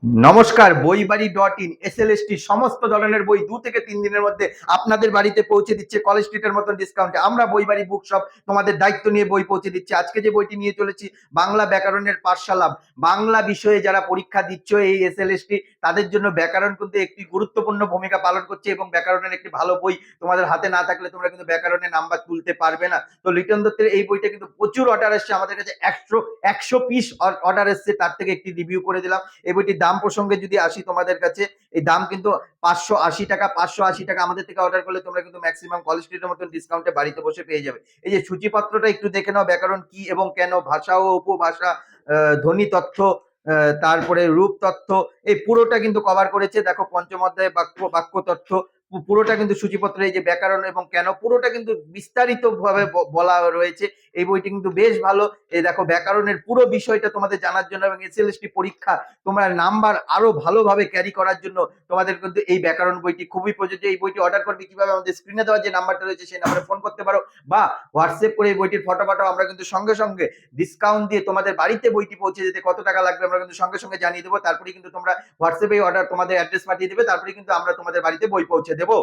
নমস্কার, বইবাড়ি.in এসএলএসটি সমস্ত ধরনের বই 2 থেকে 3 দিনের মধ্যে আপনাদের বাড়িতে পৌঁছে দিচ্ছে কলেজ স্ট্রিটের মতন ডিসকাউন্টে। আমরা বইবাড়ি বুক শপ তোমাদের দায়িত্ব নিয়ে বই পৌঁছে দিচ্ছি। আজকে যে বইটি নিয়ে চলেছি বাংলা ব্যাকরণের পাঠশালা। বাংলা বিষয়ে যারা পরীক্ষা দিচ্ছ এই এসএলএসটি তাদের জন্য ব্যাকরণ কিন্তু একটি গুরুত্বপূর্ণ ভূমিকা পালন করছে এবং ব্যাকরণের একটি ভালো বই তোমাদের হাতে না থাকলে তোমরা কিন্তু ব্যাকরণের নাম্বার তুলতে পারবে না। তো লিটন দত্তের এই বইটা কিন্তু প্রচুর অর্ডার এসছে আমাদের কাছে 100 পিস অর্ডার এসছে, তার থেকে একটি রিভিউ করে দিলাম। এই বইটির দাম প্রসঙ্গে যদি আসি তোমাদের কাছে, এই দাম কিন্তু 580 টাকা। 580 টাকা আমাদের থেকে অর্ডার করলে তোমরা কিন্তু ম্যাক্সিমাম কলেজ স্ট্রিটের মতন ডিসকাউন্টে বাড়িতে বসে পেয়ে যাবে। এই যে সূচিপত্রটা একটু দেখে নাও, ব্যাকরণ কি এবং কেন, ভাষা ও উপভাষা, ধ্বনি তথ্য, তারপরে রূপ তথ্য, এই পুরোটা কিন্তু কভার করেছে। দেখো পঞ্চম অধ্যায় বাক্য বাক্য তথ্য পুরোটা কিন্তু সূচিপত্রে, এই যে ব্যাকরণ এবং কেন পুরোটা কিন্তু বিস্তারিত ভাবে বলা রয়েছে। এই বইটি কিন্তু বেশ ভালো। এই দেখো ব্যাকরণের পুরো বিষয়টা তোমাদের জানার জন্য এবং এসএলএসটি পরীক্ষা তোমরা নাম্বার আরো ভালোভাবে ক্যারি করার জন্য তোমাদের কিন্তু এই ব্যাকরণ বইটি খুবই প্রযোজ্য। এই বইটি অর্ডার করবে কিভাবে? আমাদের স্ক্রিনে দেওয়া যে নাম্বারটা রয়েছে সেই নাম্বারে ফোন করতে পারো বা হোয়াটসঅ্যাপ করে এই বইটির ফটো পাঠাও। আমরা কিন্তু সঙ্গে সঙ্গে ডিসকাউন্ট দিয়ে তোমাদের বাড়িতে বইটি পৌঁছে যেতে কত টাকা লাগবে আমরা কিন্তু সঙ্গে সঙ্গে জানিয়ে দেবো। তারপরে কিন্তু তোমরা হোয়াটসঅ্যাপে অর্ডার তোমাদের অ্যাড্রেস পাঠিয়ে দেবে, তারপরে কিন্তু আমরা তোমাদের বাড়িতে বই পৌঁছে দেবো।